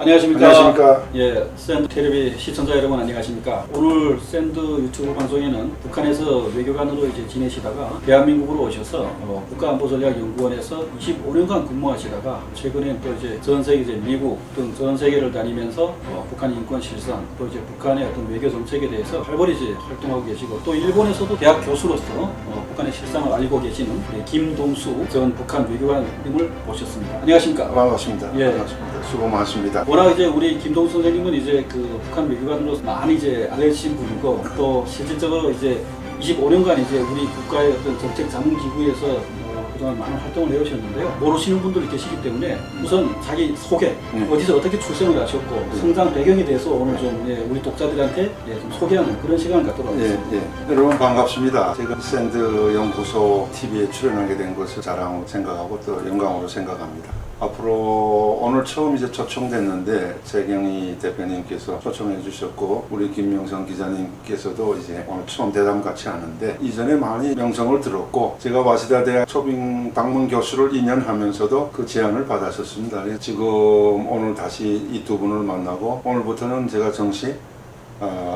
안녕하십니까. 안녕하십니까. 예, 샌드 텔레비 시청자 여러분 안녕하십니까. 오늘 샌드 유튜브 방송에는 북한에서 외교관으로 이제 지내시다가 대한민국으로 오셔서 국가안보전략연구원에서 25년간 근무하시다가 최근에 또 이제 전 세계 이제 미국 등 전 세계를 다니면서 북한 인권 실상 또 이제 북한의 어떤 외교 정책에 대해서 활발히 이제 활동하고 계시고 또 일본에서도 대학 교수로서 북한의 실상을 알고 계시는 김동수 전 북한 외교관님을 모셨습니다. 안녕하십니까. 반갑습니다. 예. 반갑습니다. 수고 많으십니다. 워낙 이제 우리 김동수 선생님은 이제 그 북한 외교관으로서 많이 이제 알려진 분이고 또 실질적으로 이제 25년간 이제 우리 국가의 어떤 정책 자문기구에서 그동안 많은 활동을 해오셨는데요. 모르시는 분들이 계시기 때문에 우선 자기 소개, 어디서 어떻게 출생을 하셨고 성장 배경에 대해서 오늘 좀 우리 독자들한테 좀 소개하는 그런 시간을 갖도록 하겠습니다. 여러분 반갑습니다. 제가 샌드 연구소 TV에 출연하게 된 것을 자랑으로 생각하고 또 영광으로 생각합니다. 앞으로 오늘 처음 이제 초청됐는데 최경희 대표님께서 초청해 주셨고 우리 김명성 기자님께서도 이제 오늘 처음 대담 같이 하는데 이전에 많이 명성을 들었고 제가 와시다 대학 초빙 방문 교수를 2년 하면서도 그 제안을 받았었습니다. 지금 오늘 다시 이 두 분을 만나고 오늘부터는 제가 정식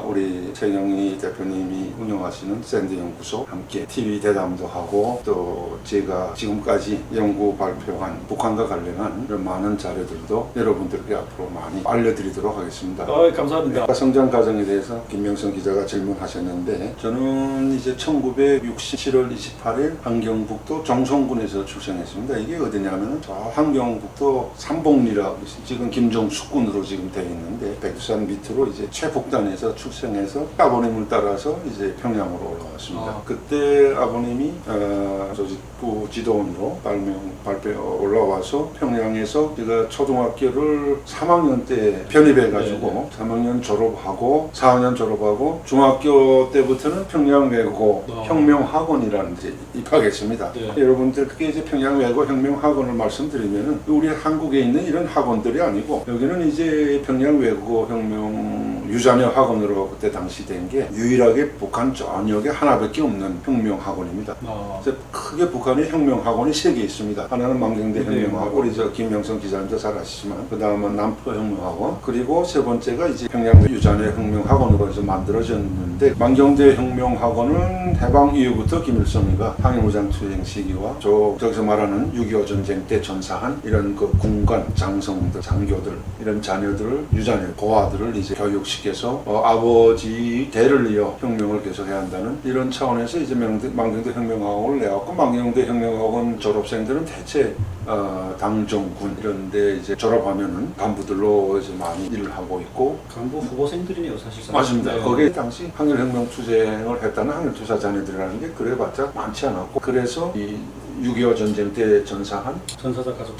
우리 최경희 대표님이 운영하시는 샌드 연구소 함께 TV 대담도 하고 또 제가 지금까지 연구 발표한 북한과 관련한 이런 많은 자료들도 여러분들께 앞으로 많이 알려드리도록 하겠습니다. 감사합니다. 성장 과정에 대해서 김명성 기자가 질문하셨는데 저는 이제 1967월 28일 함경북도 정송군에서 출생했습니다. 이게 어디냐면 저 함경북도 삼봉리라고 지금 김정숙군으로 지금 되어 있는데 백두산 밑으로 이제 최북단 에서 출생해서 아버님을 따라서 이제 평양으로 올라왔습니다. 그때 아버님이 조직부 지도원으로 발표 올라와서 평양에서 제가 초등학교를 3학년 때 편입해가지고 3학년 졸업하고 4학년 졸업하고 중학교 때부터는 평양외고 혁명학원이라는 데 입학했습니다. 여러분들 그게 이제 평양외고 혁명학원을 말씀드리면은 우리 한국에 있는 이런 학원들이 아니고 여기는 이제 평양외고 혁명 유자녀 학원으로 그때 당시 된 게 유일하게 북한 전역에 하나밖에 없는 혁명학원입니다. 그래서 크게 북한의 혁명학원이 3개 있습니다. 하나는 만경대 혁명학원, 우리 저 김명성 기자님도 잘 아시지만 그 다음은 남포 혁명학원, 그리고 세 번째가 이제 평양 유자녀 혁명학원으로 해서 만들어졌는데 만경대 혁명학원은 해방 이후부터 김일성이가 항일무장 투쟁 시기와 저기서 말하는 6.25 전쟁 때 전사한 이런 그 군관, 장성들, 장교들 이런 자녀들을 유자녀 고아들을 이제 교육시켜서 아버지 대를 이어 혁명을 계속해야 한다는 이런 차원에서 이제 만경대 혁명학원을 내왔고 만경대 혁명학원 졸업생들은 대체 당정군 이런 데 이제 졸업하면은 간부들로 이제 많이 일을 하고 있고 간부 후보생들이네요 사실상. 맞습니다. 거기에 당시 항일혁명 투쟁을 했다는 항일투사 자녀들이라는 게 그래봤자 많지 않았고 그래서 이 6.25 전쟁 때 전사한 전사자 가족,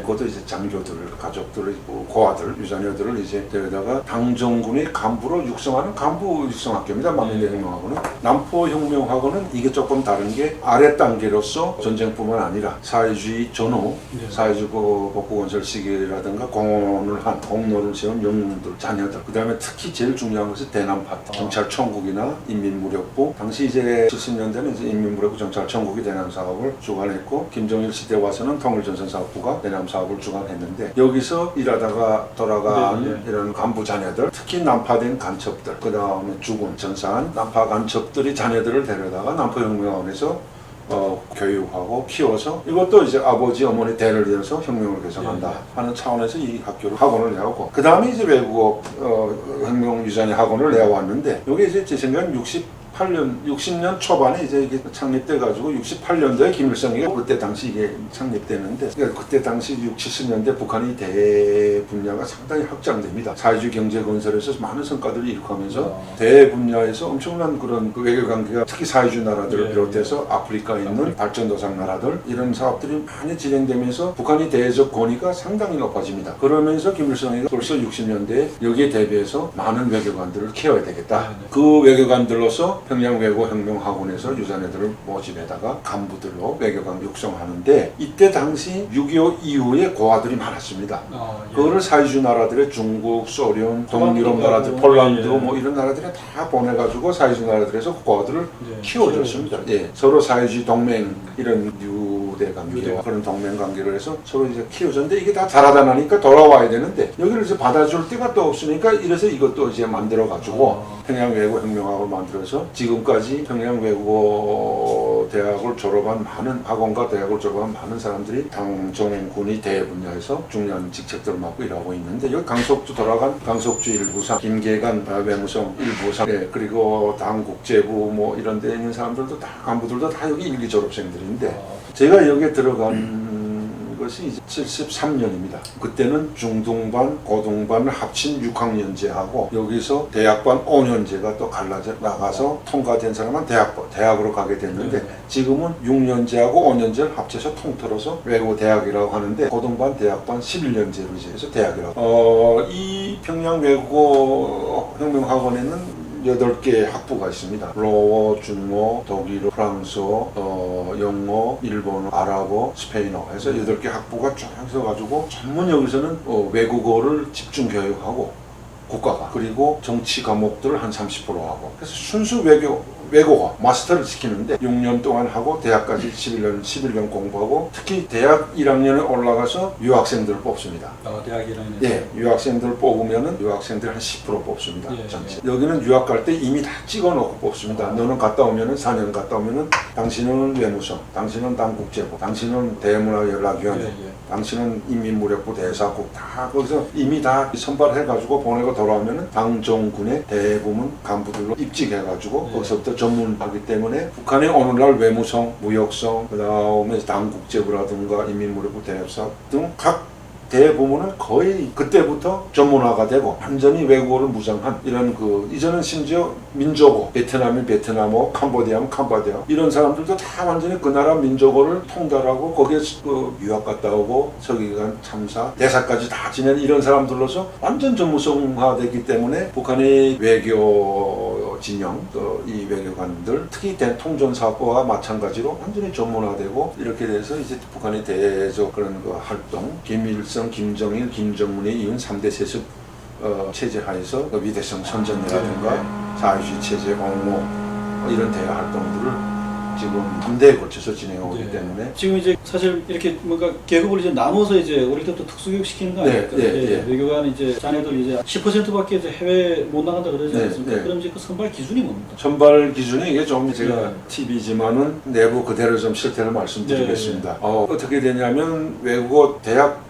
그것도 이제 장교들, 가족들, 고아들, 유자녀들을 이제 데려다가 당정군의 간부로 육성하는 간부 육성학교입니다. 만경대 혁명학원은. 남포 혁명학원은 이게 조금 다른 게 아래 단계로서 전쟁뿐만 아니라 사회주의 전후, 사회주의 복구건설 시기라든가 공헌을 한 공로를 세운 영웅들, 자녀들. 그 다음에 특히 제일 중요한 것은 대남파트, 경찰청국이나 인민무력부. 당시 이제 70년대는 이제 인민무력부 경찰청국이 대남 사업을 주관했고 김정일 시대 와서는 통일전선사업부가 대남 사업을 주관했는데 여기서 일하다가 돌아간 이런 간부 자녀들 특히 난파된 간첩들 그 다음에 죽은 전사한 난파 간첩들이 자녀들을 데려다가 남포혁명원에서 교육하고 키워서 이것도 이제 아버지 어머니 대를 이어서 혁명을 개선한다 하는 차원에서 이 학원을 내왔고 그 다음에 이제 외국어 혁명 유자녀 학원을 내왔는데 이게 이제 제 생각엔 60년 초반에 이제 이게 창립돼가지고 68년도에 김일성이가 그때 당시 이게 창립되는데 그러니까 그때 당시 60, 70년대 북한이 대분야가 상당히 확장됩니다. 사회주의 경제 건설에서 많은 성과들을 이룩하면서 대분야에서 엄청난 그런 그 외교 관계가 특히 사회주의 나라들을 비롯해서 아프리카에 있는 발전도상 나라들 이런 사업들이 많이 진행되면서 북한이 대외적 권위가 상당히 높아집니다. 그러면서 김일성이가 벌써 60년대에 여기에 대비해서 많은 외교관들을 키워야 되겠다. 그 외교관들로서 평양외고혁명학원에서 유자녀들을 모집에다가 간부들로 외교관 육성하는데 이때 당시 6.25 이후에 고아들이 많았습니다. 그거를 사회주의 나라들의 중국, 소련, 동유럽 나라들, 폴란드 뭐 이런 나라들에 다 보내가지고 사회주의 나라들에서 고아들을 키워줬습니다. 서로 사회주의 동맹 이런 유대 관계와 그런 동맹 관계를 해서 서로 이제 키워줬는데 이게 다 잘하다 나니까 돌아와야 되는데 여기를 이제 받아줄 데가 또 없으니까 이래서 이것도 이제 만들어가지고 평양외고 혁명학을 만들어서 지금까지 평양외국어 대학을 졸업한 많은 학원과 대학을 졸업한 많은 사람들이 당정군이 대분야에서 중요한 직책들을 맡고 일하고 있는데 여기 강석주 돌아간 강석주 일부상, 김계관 외무성 일부상, 네, 그리고 당국제부 뭐 이런 데 있는 사람들도 다 간부들도 다 여기 일기 졸업생들인데 제가 여기에 들어간 것이 이제 73년입니다. 그때는 중등반, 고등반을 합친 6학년제하고 여기서 대학반 5년제가 또 갈라져 나가서 통과된 사람은 대학으로 가게 됐는데 지금은 6년제하고 5년제를 합쳐서 통틀어서 외고 대학이라고 하는데 고등반, 대학반 11년제로 이제 해서 대학이라고. 이 평양 외국어 혁명학원에는 8개 학부가 있습니다. 로어, 중어, 독일어, 프랑스어, 영어, 일본어, 아랍어, 스페인어 해서 8개 학부가 쫙 있어가지고 전문 여기서는 외국어를 집중 교육하고 국가가 그리고 정치 과목들을 한 30% 하고 그래서 순수 외국어 마스터를 시키는데 6년 동안 하고 대학까지 11년 공부하고 특히 대학 1학년에 올라가서 유학생들을 뽑습니다. 대학 1학년에? 예, 유학생들을 뽑으면은 유학생들 한 10% 뽑습니다. 예, 전체. 여기는 유학 갈 때 이미 다 찍어놓고 뽑습니다. 너는 갔다 오면은 4년 갔다 오면은 당신은 외무성, 당신은 당국제부, 당신은 대문화연락위원회, 당신은 인민무력부 대사국 다 거기서 이미 다 선발해가지고 보내고 돌아오면은 당정군의 대부분 간부들로 입직해가지고 거기서부터 전문하기 때문에 북한의 오늘날 외무성, 무역성, 그 다음에 당국제부라든가 인민무력부 대사 등 각 대부분은 거의 그때부터 전문화가 되고 완전히 외국어를 무장한 이런 이전은 심지어 민족어, 베트남이 베트남어, 캄보디아면 캄보디아 이런 사람들도 다 완전히 그 나라 민족어를 통달하고 거기에 유학 갔다 오고 서기관 참사, 대사까지 다 지낸 이런 사람들로서 완전 전무성화되기 때문에 북한의 외교 진영, 이 외교관들 특히 대통전사업과 마찬가지로 완전히 전문화되고 이렇게 돼서 이제 북한의 대적 그런 활동, 김일성, 김정일, 김정은의 이은 3대 세습 체제 하에서 위대성 선전이라든가 사회주의 체제 옹호 이런 대외 활동들을 지금 3대에 걸쳐서 진행하고 있기 때문에 지금 이제 사실 이렇게 뭔가 계급을 이제 나눠서 이제 어릴 때부터 특수교육 시키는 거 아닙니까? 외교관 이제 자녀들 이제 10%밖에 이제 해외 못 나간다 그러지 않습니까? 그럼 이제 그 선발 기준이 뭡니까? 선발 기준이 이게 좀 제가 TV지만은 내부 그대로 좀 실태를 말씀드리겠습니다. 어떻게 되냐면 외국어 대학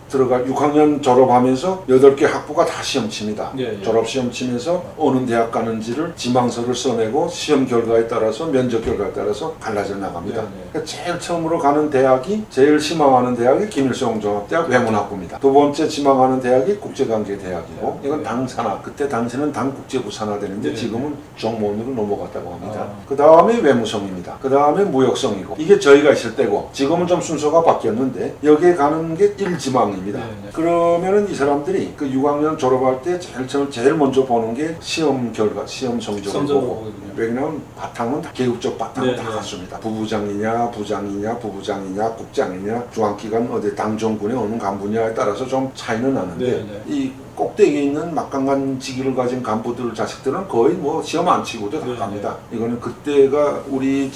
들어갈 6학년 졸업하면서 8개 학부가 다 시험 칩니다. 졸업 시험 치면서 어느 대학 가는지를 지망서를 써내고 시험 결과에 따라서 면접 결과에 따라서 갈라져 나갑니다. 그러니까 제일 처음으로 가는 대학이 제일 희망하는 대학이 김일성 종합대학 외문학부입니다. 두 번째 지망하는 대학이 국제관계대학이고 이건 당산하 그때 당시는 당국제부 산하되는데 지금은 정문으로 넘어갔다고 합니다. 그 다음에 외무성입니다. 그 다음에 무역성이고 이게 저희가 있을 때고 지금은 좀 순서가 바뀌었는데 여기에 가는 게 1지망입니다. 그러면은 이 사람들이 그 6학년 졸업할 때 제일 먼저 보는 게 시험 결과, 시험 성적을 보고 왜냐면 바탕은 다 계급적 바탕은 다 같습니다. 부부장이냐, 부장이냐, 부부장이냐, 국장이냐, 중앙기관 어디 당정군의 어느 간부냐에 따라서 좀 차이는 나는데 이 꼭대기에 있는 막강한 직위를 가진 간부들 자식들은 거의 뭐 시험 안 치고도 다 갑니다. 이거는 그때가 우리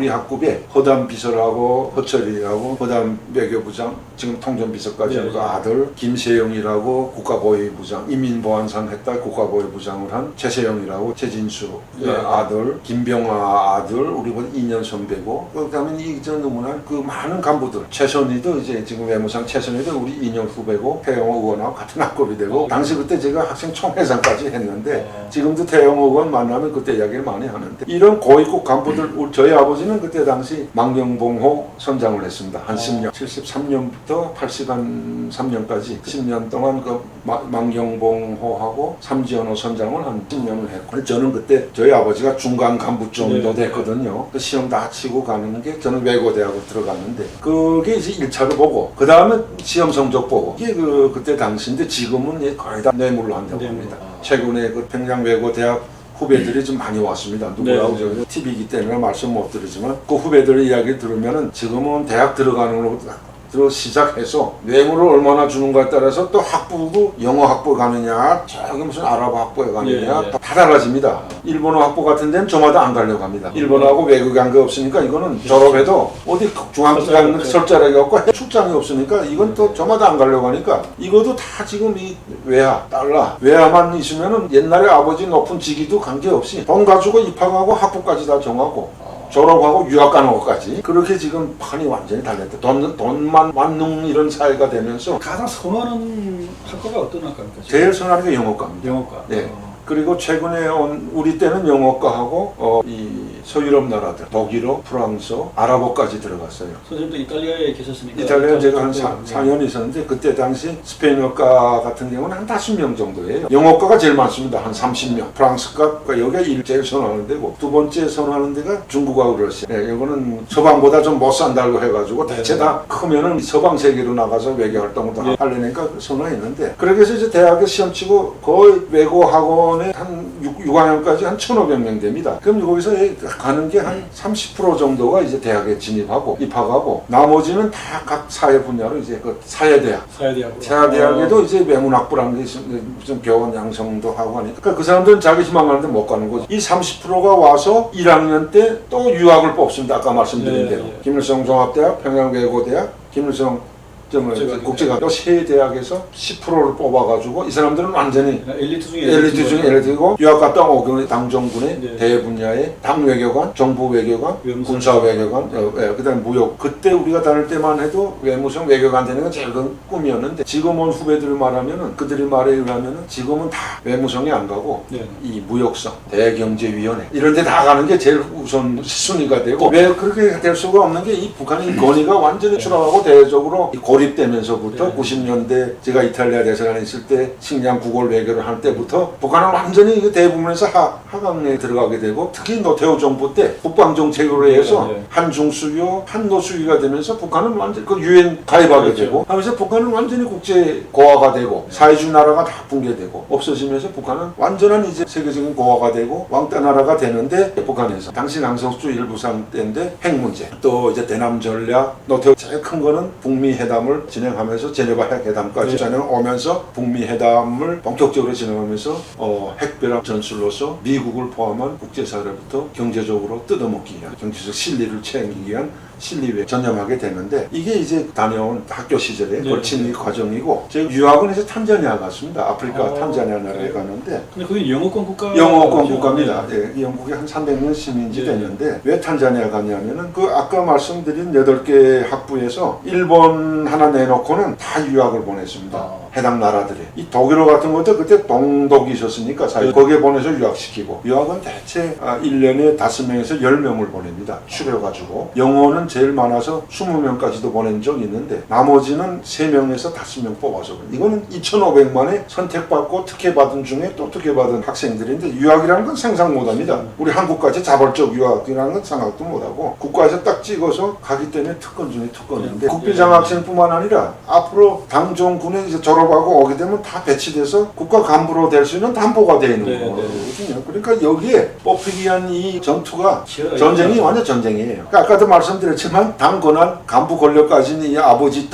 학급에 허담 비서라고 허철이라고 허담 외교부장 지금 통전비서까지 아들 김세영이라고 국가보위부장 인민보안상 했다 국가보위부장을 한 최세영이라고 최진수 아들 김병아 아들 우리보다 2년 선배고 그다음에 이전 너무나 그 많은 간부들 최선희도 이제 지금 외무상 최선희도 우리 2년 후배고 태영호 의원하고 같은 학급이 되고 당시 그때 제가 학생 총회장까지 했는데 지금도 태영호 의원 만나면 그때 이야기를 많이 하는데 이런 고위급 간부들 저희 아버지는 그때 당시 망경봉호 선장을 했습니다. 한 10년 73년부터 83년까지 10년 동안 그 망경봉호하고 삼지연호 선장을 한 10년을 했고 저는 그때 저희 아버지가 중간 간부 정도 됐거든요. 그 시험 다 치고 가는 게 저는 외고대학을 들어갔는데 그게 이제 1차로 보고 그 다음에 시험 성적 보고 이게 그때 당시인데 지금은 거의 다 뇌물로 한다고 합니다. 최근에 그 평양 외고대학 후배들이 좀 많이 왔습니다. 누구라고 저는 TV이기 때문에 말씀 못 드리지만 그 후배들의 이야기 들으면은 지금은 대학 들어가는 것보다 들어 시작해서 뇌물을 얼마나 주는가에 따라서 또 학부도 영어 학부 가느냐 저기 무슨 아랍 학부에 가느냐 예, 예. 다 달라집니다. 일본어 학부 같은 데는 저마다 안 가려고 합니다. 일본어하고 외국에 간 게 없으니까 이거는 졸업해도 어디 중앙기관 설자락이 없고 출장이 없으니까 이건 또 저마다 안 가려고 하니까 이것도 다 지금 이 외화 달러 외화만 있으면은 옛날에 아버지 높은 직위도 관계없이 돈 가지고 입학하고 학부까지 다 정하고 졸업하고 유학 가는 것까지 그렇게 지금 판이 완전히 달렸다. 돈만 만능 이런 사회가 되면서 가장 선호하는 학과가 어떤 학과입니까? 제일 선호하는 게 영어과입니다. 영어과. 네. 그리고 최근에 온 우리 때는 영어과하고 이 서유럽 나라들 독일어, 프랑스어, 아랍어까지 들어갔어요. 선생님도 이탈리아에 계셨으니까. 이탈리아 제가 한 4년 있었는데 그때 당시 스페인어과 같은 경우는 한 5명 정도예요. 영어과가 제일 많습니다. 한 30명. 프랑스과 여기가 제일 선호하는 데고 두 번째 선호하는 데가 중국하고 러시아. 네, 이거는 서방보다 좀 못 산다고 해가지고 대체 다 크면은 서방 세계로 나가서 외교 활동을 다 하려니까 선호했는데 그렇게 해서 이제 대학에 시험 치고 거의 외고 학원에 한 6학년까지 한 1,500명 됩니다. 그럼 거기서 가는 게 한 30% 정도가 이제 대학에 진입하고 입학하고 나머지는 다 각 사회 분야로 이제 그 사회대학. 사회대학에도 이제 외문학부라는 게 무슨 교원 양성도 하고 하니까 그러니까 그 사람들은 자기 희망하는데 못 가는 거죠. 이 30%가 와서 1학년 때 또 유학을 뽑습니다. 아까 말씀드린 대로 김일성 종합대학, 평양외고대학, 김일성 국제학교 세 대학에서 10%를 뽑아가지고 이 사람들은 완전히 엘리트 중에 엘리트고 유학 갔다 오고 당정군의 대분야의 당외교관, 정부외교관, 군사외교관, 그다음에 무역. 그때 우리가 다닐 때만 해도 외무성 외교관 되는 건 제일 큰 꿈이었는데 지금 온 후배들 말하면은 그들이 말에 의하면은 지금은 다 외무성에 안 가고 이 무역성, 대경제위원회 이런 데 다 가는 게 제일 우선 순위가 되고 왜 그렇게 될 수가 없는 게 이 북한의 권위가 완전히 추락하고 대외적으로 고립되면서부터 90년대 제가 이탈리아 대사관에 있을 때 식량 구골 외교를 할 때부터 북한은 완전히 대부분에서 하강에 들어가게 되고 특히 노태우 정부 때 북방 정책으로 해서 한중 수교, 한노 수교가 되면서 북한은 완전 그 유엔 가입하게 되고 하면서 북한은 완전히 국제 고화가 되고 사회주의 나라가 다 붕괴되고 없어지면서 북한은 완전한 이제 세계적인 고화가 되고 왕따 나라가 되는데 북한에서 당시 강성수 일부상 때인데 핵 문제 또 이제 대남 전략 노태우 제일 큰 거는 북미 회담을 진행하면서 제네바 핵회담까지 진행하면서 북미 회담을 본격적으로 진행하면서 핵벼락 전술로서 미국을 포함한 국제사회로부터 경제적으로 뜯어먹기 위한 경제적 실리를 챙기기 위한 실리에 전념하게 되는데 이게 이제 다녀온 학교 시절에 걸친 이 과정이고 제가 유학은 이제 탄자니아 갔습니다. 아프리카 탄자니아 나라에 갔는데 근데 그게 영어권 국가입니다. 영국에 한 300년 시민지 됐는데 왜 탄자니아 갔냐면은 그 아까 말씀드린 8개 학부에서 일본 하나 내놓고는 다 유학을 보냈습니다. 해당 나라들이. 이 독일어 같은 것도 그때 동독이 있었으니까 거기에 보내서 유학시키고 유학은 대체 1년에 5명에서 10명을 보냅니다. 추려가지고 영어는 제일 많아서 20명까지도 보낸 적이 있는데 나머지는 3명에서 5명 뽑아서 이거는 2,500만에 선택받고 특혜받은 중에 또 특혜받은 학생들인데 유학이라는 건 상상 못합니다. 우리 한국까지 자발적 유학이라는 건 생각도 못하고 국가에서 딱 찍어서 가기 때문에 특권 중에 특권인데 국비장학생뿐만 아니라 앞으로 당정군에 이제 졸업하고 오게 되면 다 배치돼서 국가 간부로 될 수 있는 담보가 되어 있는 거거든요. 그러니까 여기에 뽑히기 위한 이 전투가 전쟁이 완전 전쟁이에요. 그러니까 아까도 말씀드렸지만 당 권한 간부 권력까지는 이 아버지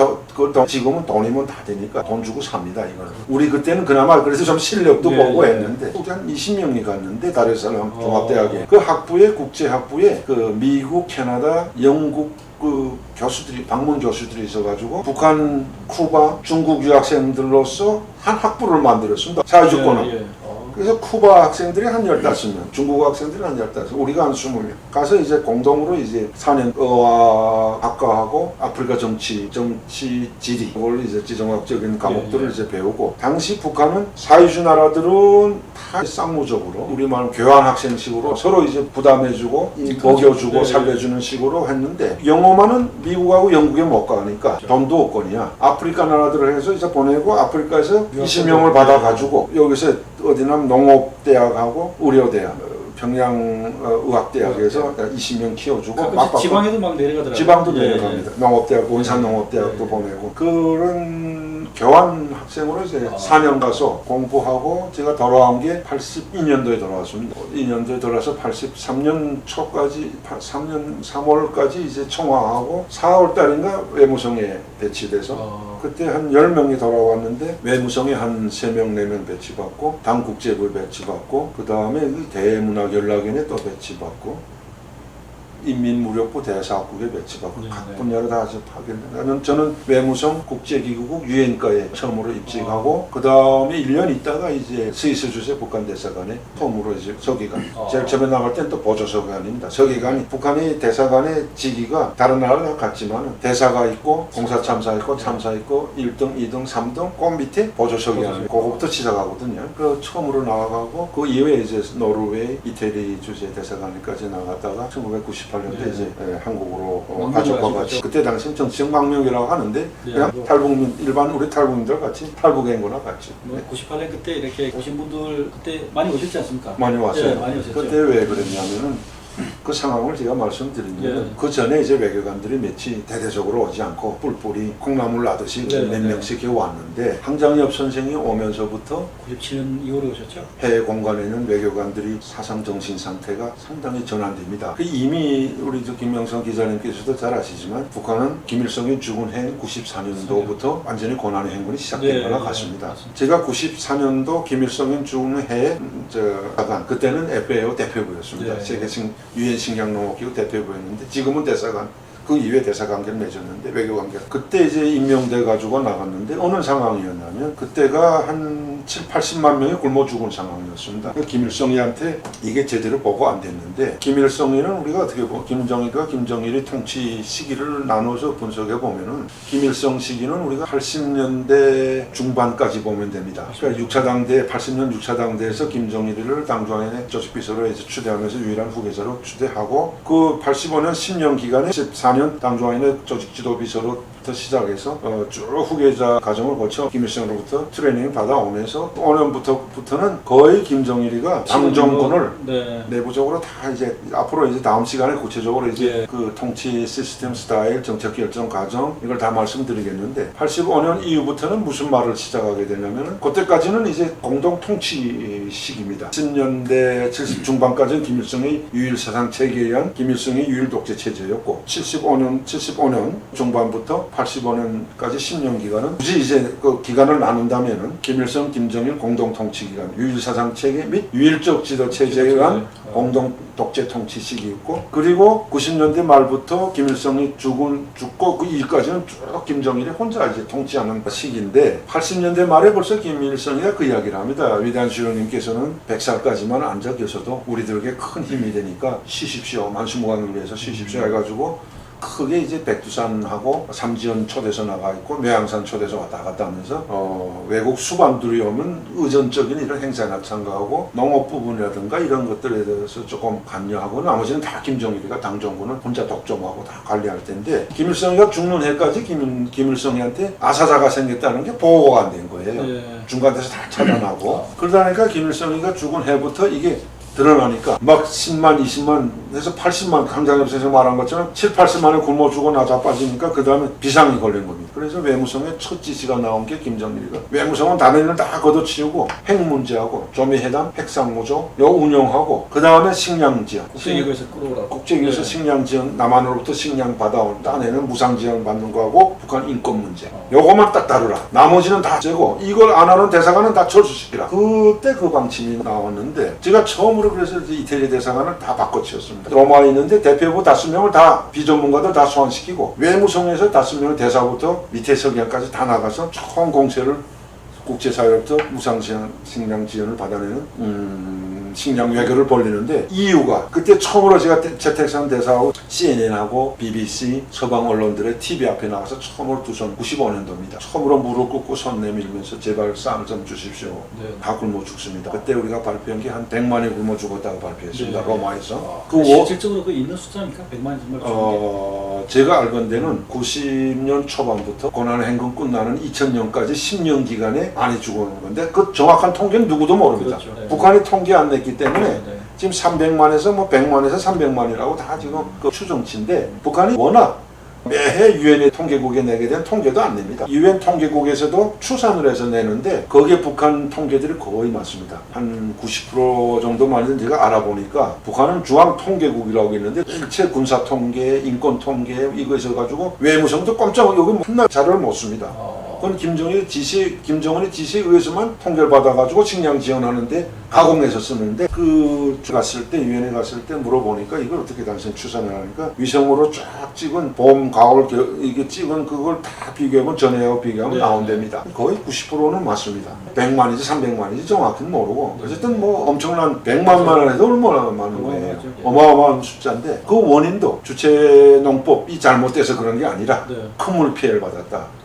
지금은 돈이면 다 되니까 돈 주고 삽니다. 이거는 우리 그때는 그나마 그래서 좀 실력도 보고 했는데 한 20명이 갔는데 다르살람 종합대학에 그 학부에 국제학부에 그 미국, 캐나다, 영국 그 교수들이 방문 교수들이 있어가지고 북한, 쿠바, 중국 유학생들로서 한 학부를 만들었습니다. 사회주권은. 그래서 쿠바 학생들이 한 15명, 중국 학생들이 한 15명, 우리가 한 20명. 가서 이제 공동으로 이제 4년 어학과하고 아프리카 정치, 지리, 그걸 이제 지정학적인 과목들을 이제 배우고, 당시 북한은 사회주의 나라들은 다 쌍무적으로, 우리말 교환 학생식으로 서로 이제 부담해주고, 먹여주고, 살려주는 식으로 했는데, 영어만은 미국하고 영국에 못 가니까 돈도 없거니와 아프리카 나라들을 해서 이제 보내고, 아프리카에서 20명을 받아가지고, 여기서 어디나 농업대학하고 의료대학 평양의학대학에서 20명 키워주고 가끔씩 지방에도 막 내려가더라고요. 지방도 예. 내려갑니다. 농업대학, 원산농업대학도 예. 보내고 그런 교환 학생으로 이제 4년 가서 공부하고 제가 돌아온 게 82년도에 돌아왔습니다. 2년도에 돌아서 83년 초까지 3년 3월까지 이제 청와하고 4월 달인가 외무성에 배치돼서 그때 한 10명이 돌아왔는데 외무성에 한 3명, 4명 배치받고 당국제부에 배치받고 그 다음에 대문화연락원에 또 배치받고 인민무력부 대사학국에 배치받고 네, 각 네. 분야로 다 파견된. 저는 외무성 국제기구국 유엔과에 처음으로 입직하고 그 다음에 1년 있다가 이제 스위스 주재 북한 대사관에 처음으로 이제 서기관. 제일 처음에 나갈 땐 또 보조서기관입니다. 서기관이 북한의 대사관의 직위가 다른 나라랑 같지만 대사가 있고 공사참사 있고 참사 있고 1등, 2등, 3등 그 밑에 보조서기관 그거부터 시작하거든요. 그 처음으로 나가고 그 이후에 이제 노르웨이, 이태리 주재 대사관까지 나갔다가 1998년도에 네. 이제 한국으로 망명을 가족과 같이 하시죠. 그때 당시는 정치적 망명이라고 하는데 네, 그냥 뭐. 탈북민 일반 우리 탈북민들 같이 탈북한 거나 같이 뭐 98년 그때 이렇게 오신 분들 그때 많이 오셨지 않습니까? 많이 왔어요. 예, 많이 오셨죠. 그때 왜 그랬냐면은 그 상황을 제가 말씀드리면 예. 그 전에 이제 외교관들이 며칠 대대적으로 오지 않고 뿔뿔이 콩나물 나듯이 네, 몇 네. 명씩 왔는데 황장엽 선생이 오면서부터 97년 이후로 오셨죠? 해외 공간에는 외교관들이 사상 정신 상태가 상당히 전환됩니다. 그 이미 우리 김명성 기자님께서도 잘 아시지만 북한은 김일성이 죽은 해 94년도부터 완전히 고난의 행군이 시작된 네, 거나 네, 같습니다. 맞습니다. 제가 94년도 김일성이 죽은 해에 그때는 FAO 대표부였습니다. 네. 세계 유엔 식량농업기구 대표부였는데 지금은 대사관. 그 이후에 대사관계를 맺었는데 외교관계 그때 이제 임명돼 가지고 나갔는데 어느 상황이었냐면 그때가 한 7, 80만 명이 굶어 죽은 상황이었습니다. 김일성이한테 이게 제대로 보고 안 됐는데 김일성이는 우리가 어떻게 보면 김정일과 김정일의 통치 시기를 나눠서 분석해 보면은 김일성 시기는 우리가 80년대 중반까지 보면 됩니다. 그러니까 6차 당대 80년 6차 당대에서 김정일을 당중앙회 조직비서로 해서 추대하면서 유일한 후계자로 추대하고 그 85년 10년 기간에 14년 당중앙회 조직지도비서로부터 시작해서 쭉 후계자 과정을 거쳐 김일성으로부터 트레이닝을 받아오면서 5년부터는 거의 김정일이가 당정군을 네. 내부적으로 다 이제 앞으로 이제 다음 시간에 구체적으로 이제 예. 그 통치 시스템 스타일 정책 결정 과정 이걸 다 말씀드리겠는데 85년 이후부터는 무슨 말을 시작하게 되냐면은 그때까지는 이제 공동 통치 시기입니다. 10년대 70 중반까지는 김일성의 유일 사상 체계에 의한 김일성의 유일 독재 체제였고 75년 중반부터 85년까지 10년 기간은 굳이 이제 그 기간을 나눈다면은 김일성, 김정일 공동 통치 기간, 유일 사상 체계 및 유일적 지도 체제에 의한 공동 독재 통치 시기였고 그리고 90년대 말부터 김일성이 죽고 그 이후까지는 쭉 김정일이 혼자 이제 통치하는 시기인데 80년대 말에 벌써 김일성이가 그 이야기를 합니다. 위대한 주영님께서는 100살까지만 앉아 계셔도 우리들에게 큰 힘이 되니까 쉬십시오. 만수무강을 위해서 쉬십시오 해가지고 크게 이제 백두산하고 삼지연 초대서 나가 있고 매양산 초대서 왔다 갔다 하면서 외국 수반들이 오면 의전적인 이런 행사나 참가하고 농업 부분이라든가 이런 것들에 대해서 조금 관여하고 나머지는 다 김정일이가 당정군은 혼자 독점하고 다 관리할 텐데 김일성이가 죽는 해까지 김일성이한테 아사자가 생겼다는 게 보고가 안 된 거예요. 네. 중간에서 다 차단하고 그러다니까 김일성이가 죽은 해부터 이게 드러나니까 막 10만, 20만 해서 80만 강장엽 선생님 말한 것처럼 7, 80만에 굶어 죽고 나자 빠지니까 그 다음에 비상이 걸린 겁니다. 그래서 외무성의 첫 지시가 나온 게 김정일이가 외무성은 다른 일을 다 걷어치우고 핵 문제하고 조미회담, 핵상무조 요 운영하고 그 다음에 식량 지원 국제기구에서 끌어오라고. 국제기구에서 네. 식량 지원 남한으로부터 식량 받아온 딴에는 무상 지원 받는 거하고 북한 인권 문제 요거만 딱 다루라. 나머지는 다 째고 이걸 안 하는 대사관은 다 철수시키라. 그때 그 방침이 나왔는데 제가 처음으로 그래서 이제 이태리 대사관을 다 바꿔치웠습니다. 로마에 있는데 대표부 5명을 다 비전문가들 다 소환시키고 외무성에서 5명을 대사부터 밑에 서기관까지 다 나가서 총 공세를 국제사회로부터 무상 식량 지원을 받아내는 식량 외교를 벌리는데 이유가 그때 처음으로 제가 재택산 대사하고 CNN하고 BBC 서방 언론들의 TV 앞에 나가서 처음으로 두 손 95년도입니다. 처음으로 무릎 꿇고 손 내밀면서 제발 쌀 좀 주십시오. 네. 다 굶어 죽습니다. 그때 우리가 발표한 게 한 100만이 굶어 죽었다고 발표했습니다. 네. 로마에서. 실질적으로 그 있는 숫자입니까? 100만 정말 제가 알건대는 90년 초반부터 고난 행군 끝나는 2000년까지 10년 기간에 많이 죽어오는 건데 그 정확한 통계는 누구도 모릅니다. 그렇죠. 네. 북한이 통계 안 냈기 때문에 네. 지금 300만에서 뭐 100만에서 300만이라고 다 지금 그 추정치인데 북한이 워낙 매해 유엔의 통계국에 내게 된 통계도 안 냅니다. 유엔 통계국에서도 추산을 해서 내는데 거기에 북한 통계들이 거의 맞습니다. 한 90% 정도만 제가 알아보니까 북한은 중앙통계국이라고 있는데 일체 군사 통계, 인권 통계 이거 있어가지고 외무성도 깜짝 여기 맨날 자료를 못 씁니다. 그건 김정은의 지시에 의해서만 통계를 받아가지고 식량 지원하는데 가공해서 쓰는데 그 갔을 때 유엔에 갔을 때 물어보니까 이걸 어떻게 당신 추산을 하니까 위성으로 쫙 찍은 봄, 가을 이게 찍은 그걸 다 비교하면 전해하고 비교하면 네. 나온답니다. 거의 90%는 맞습니다. 100만인지 300만인지 정확히는 모르고 어쨌든 뭐 엄청난 100만만 해도 얼마나 많은 거예요. 어마어마한 숫자인데 그 원인도 주체 농법이 잘못돼서 그런 게 아니라 네. 큰 피해를 받았다.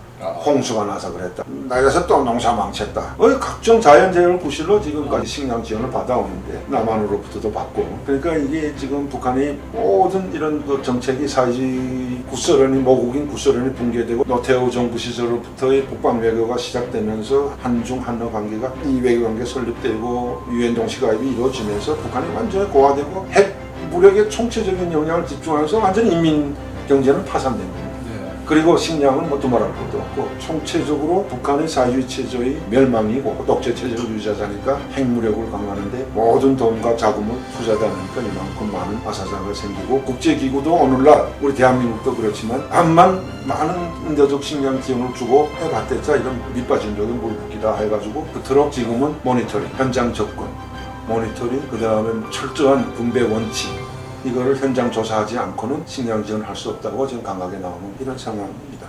홍수가 나서 그랬다. 나가서 또 농사 망쳤다. 각종 자연재해를 구실로 지금까지 식량 지원을 받아오는데 남한으로부터도 받고. 그러니까 이게 지금 북한이 모든 이런 그 정책이 사회주의 구소련이 모국인 구소련이 붕괴되고 노태우 정부 시절로부터의 북방 외교가 시작되면서 한중 한러 관계가 이 외교 관계 설립되고 유엔 동시 가입이 이루어지면서 북한이 완전히 고화되고 핵 무력의 총체적인 영향을 집중하면서 완전히 인민 경제는 파산된 거예요. 그리고 식량은 뭐 두말할 것도 없고 총체적으로 북한의 사회주의 체제의 멸망이고 독재 체제를 유지하자니까 핵무력을 강화하는데 모든 돈과 자금을 투자하다 보니까 이만큼 많은 아사자가 생기고 국제기구도 오늘날 우리 대한민국도 그렇지만 암만 많은 인도적 식량 지원을 주고 해봤댔자 이런 밑빠진 적인 물붓기다 해가지고 그토록 지금은 모니터링, 현장 접근, 모니터링, 그 다음에 철저한 분배 원칙 이거를 현장 조사하지 않고는 식량 지원을 할 수 없다고 지금 강하게 나오는 이런 상황입니다.